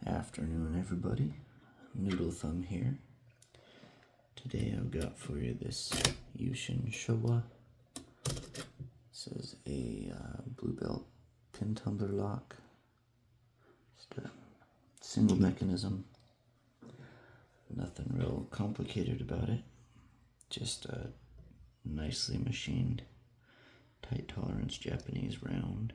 Afternoon, everybody. Noodle Thumb here. Today I've got for you this Ushin Showa. This is a blue belt pin tumbler lock. Just a single mechanism. Nothing real complicated about it. Just a nicely machined, tight tolerance Japanese round.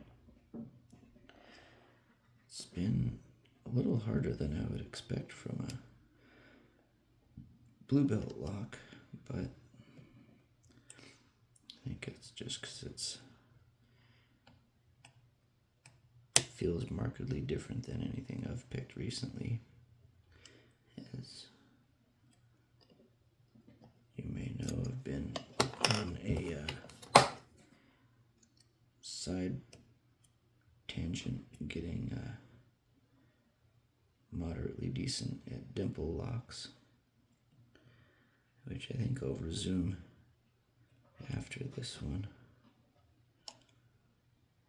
It's been a little harder than I would expect from a blue belt lock, but I think it's just because it feels markedly different than anything I've picked recently. As you may know, I've been on a side tangent getting moderately decent at dimple locks, which I think I'll resume after this one.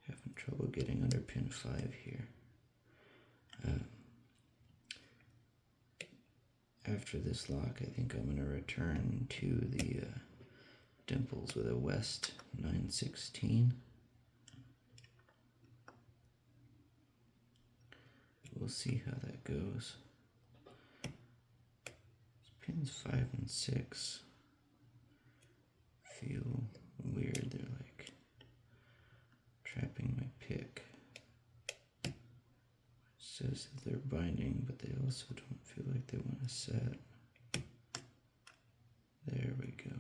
Having trouble getting under pin 5 here. After this lock, I think I'm going to return to the dimples with a West 916. We'll see how that goes. Pins 5 and 6 feel weird. They're like trapping my pick. It says that they're binding, but they also don't feel like they want to set. There we go.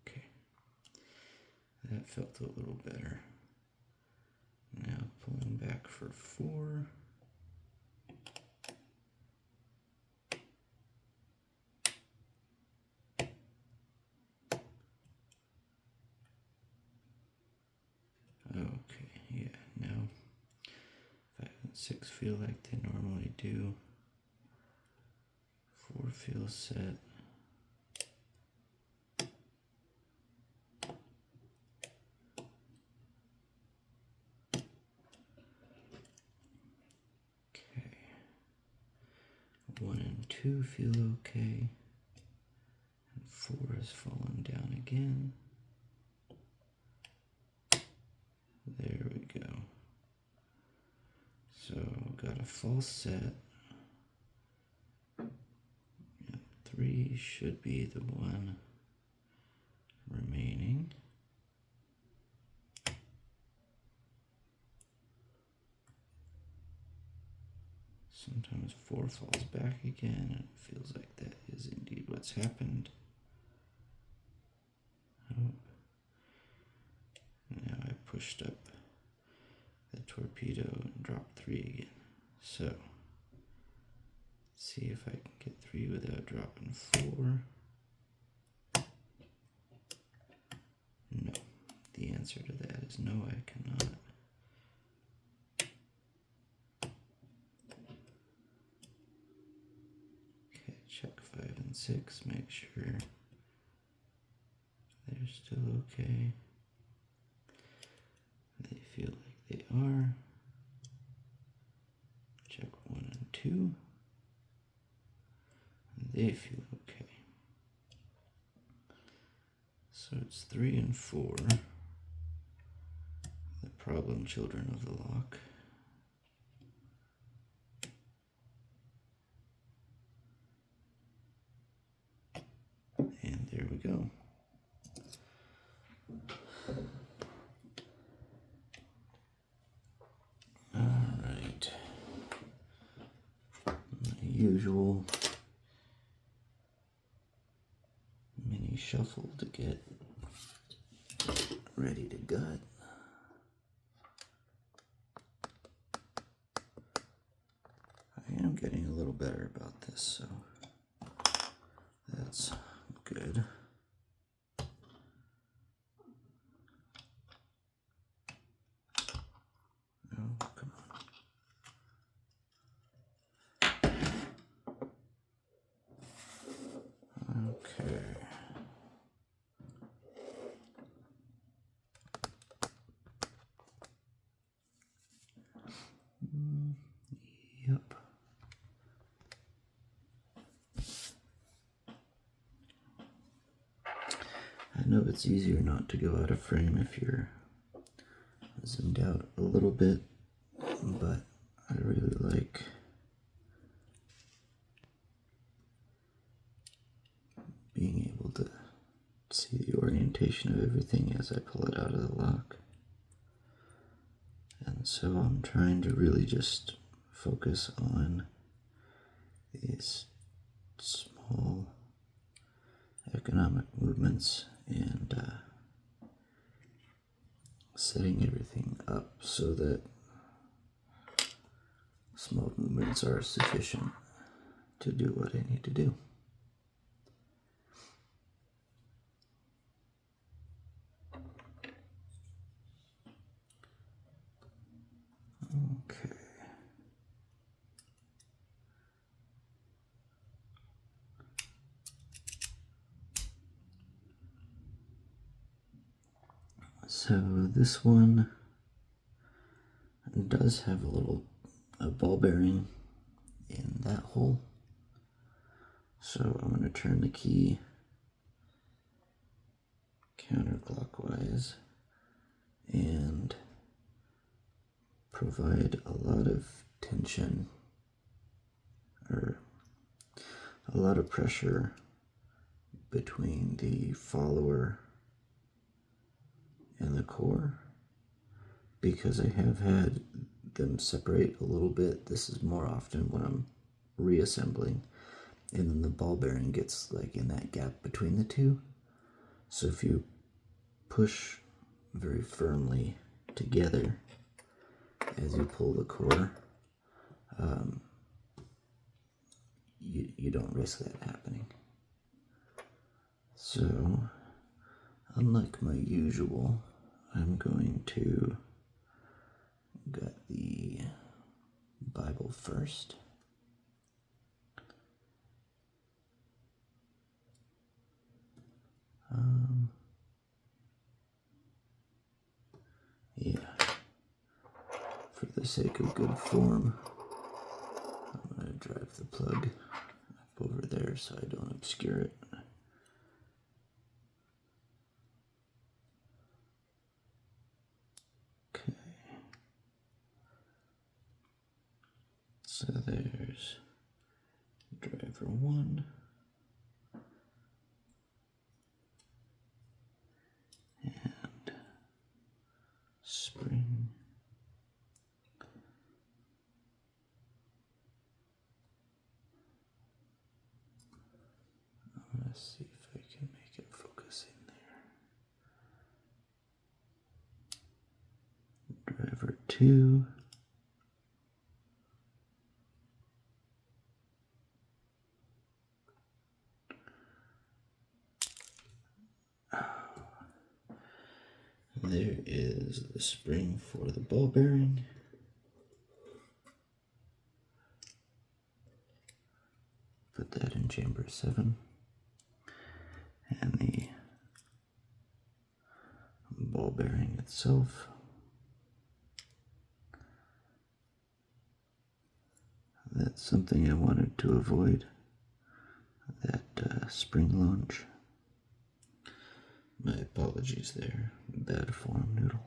Okay. That felt a little better. Now pulling back for 4. Okay, yeah, now 5 and 6 feel like they normally do. 4 feels set. Okay. 1 and 2 feel okay. And 4 has fallen down again. There we go. So got a false set. 3 should be the one remaining. Sometimes 4 falls back again, and it feels like that is indeed what's happened. Oh. Now I pushed up the torpedo and dropped 3 again. So, let's see if I can get 3 without dropping 4. No. The answer to that is no, I cannot. Okay, check 5 and 6, make sure they're still okay. They feel like they are. Check 1 and 2. They feel okay. So it's 3 and 4. The problem children of the lock. And there we go. Alright. Usual mini shuffle to get ready to gut. I am getting a little better about this, so that's good. Oh, come on. Okay. Yep. know it's easier not to go out of frame if you're zoomed out a little bit, but I really like being able to see the orientation of everything as I pull it out of the lock. And so I'm trying to really just focus on these small economic movements and setting everything up so that small movements are sufficient to do what I need to do. Okay. So this one does have a ball bearing in that hole. So I'm going to turn the key counterclockwise and provide a lot of tension or a lot of pressure between the follower and the core, because I have had them separate a little bit. This is more often when I'm reassembling, and then the ball bearing gets like in that gap between the two. So if you push very firmly together as you pull the core, you don't risk that happening. So unlike my usual, I'm going to get the Bible first. Yeah, for the sake of good form, I'm going to drive the plug up over there so I don't obscure it. Okay. So there's driver 1. And spring. Let's see if I can make it focus in there. Driver 2. There is the spring for the ball bearing. Put that in chamber 7. And the ball bearing itself. That's something I wanted to avoid, that spring launch. My apologies there, bad form noodle.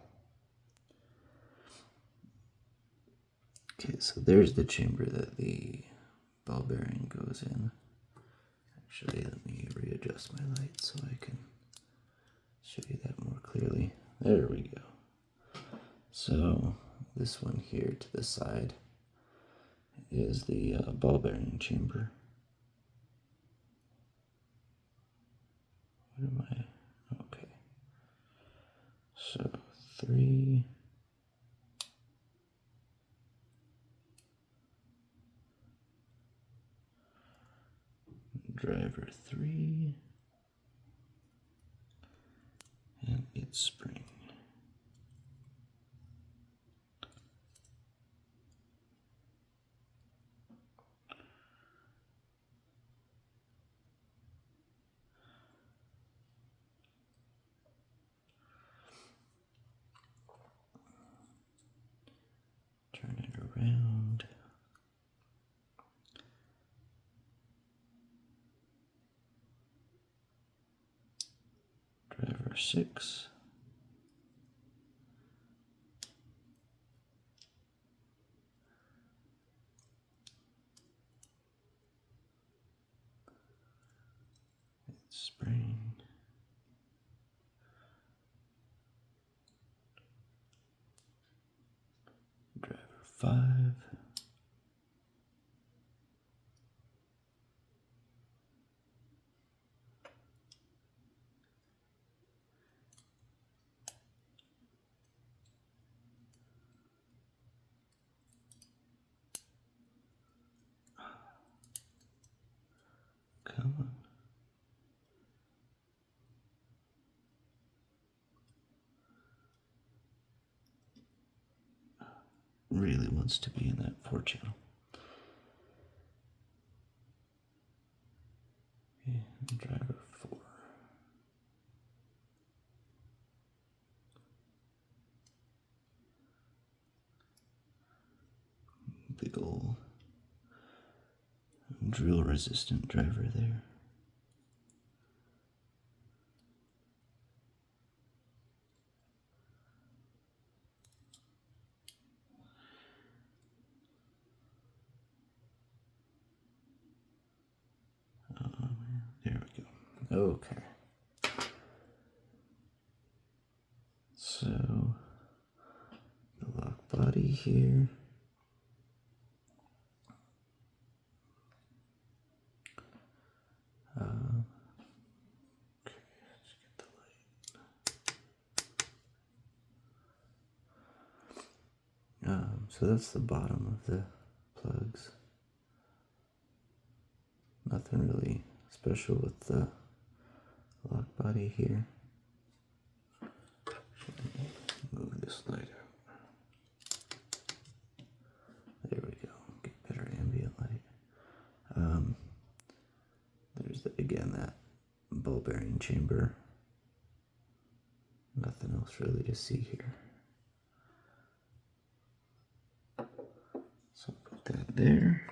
Okay, so there's the chamber that the ball bearing goes in. Actually, let me readjust my light so I can show you that more clearly. There we go. So this one here to the side is the ball bearing chamber. What am I? Okay. So 3. Driver 3. And its spring. Turn it around. Driver Driver 6. Spring. Driver 5. Come on. Really wants to be in that 4 channel. Okay, driver 4. Big ol' drill resistant driver there. There we go. Okay. So the lock body here. Okay, let's get the light. So that's the bottom of the plugs. Nothing really special with the lock body here. Move this light out. There we go. Get better ambient light. There's again that ball bearing chamber. Nothing else really to see here. So put that there.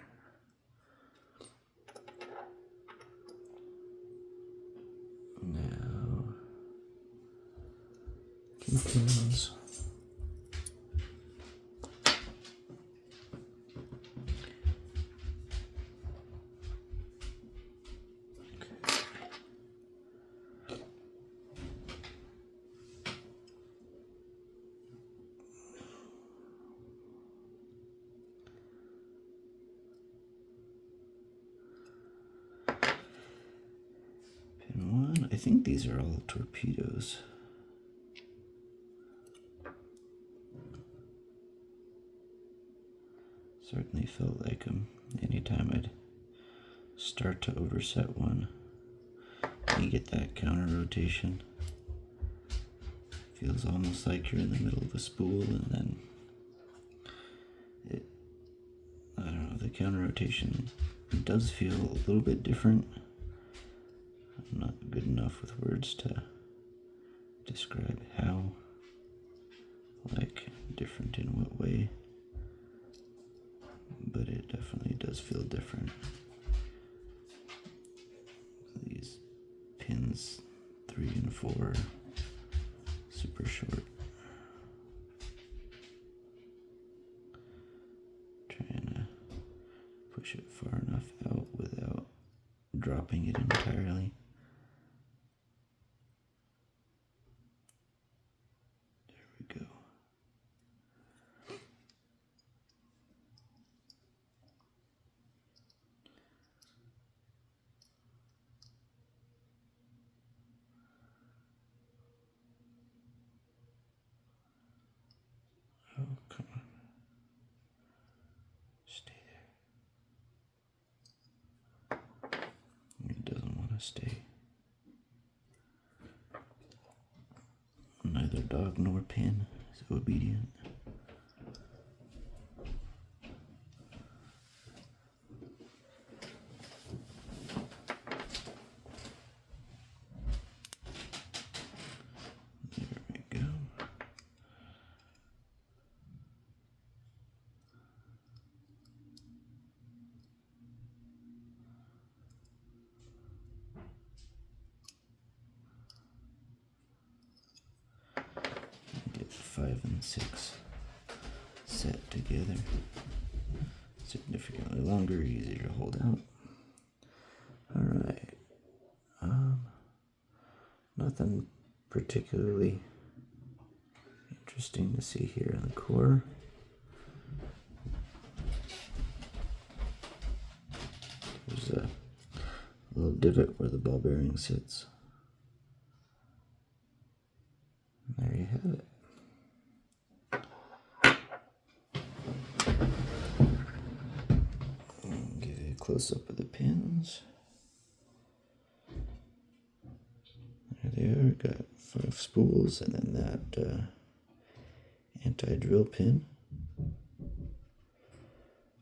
Now, pins. I think these are all torpedoes. Certainly felt like them anytime I'd start to overset one. You get that counter rotation. Feels almost like you're in the middle of a spool, and then I don't know, the counter rotation does feel a little bit different. I'm not good enough with words to describe how, like, different in what way, but it definitely does feel different. These pins 3 and 4 are super short. Trying to push it far enough out without dropping it entirely. There we go. Oh, come on. Stay there. It doesn't want to stay. Neither dog nor pin is obedient. There we go. 6 set together. Significantly longer, easier to hold out. Alright. Nothing particularly interesting to see here in the core. There's a little divot where the ball bearing sits. And there you have it. I'll give you a close-up of the pins. There they are. Got 5 spools and then that anti-drill pin.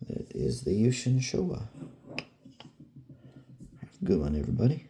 That is the Ushin Showa. Have a good one, everybody.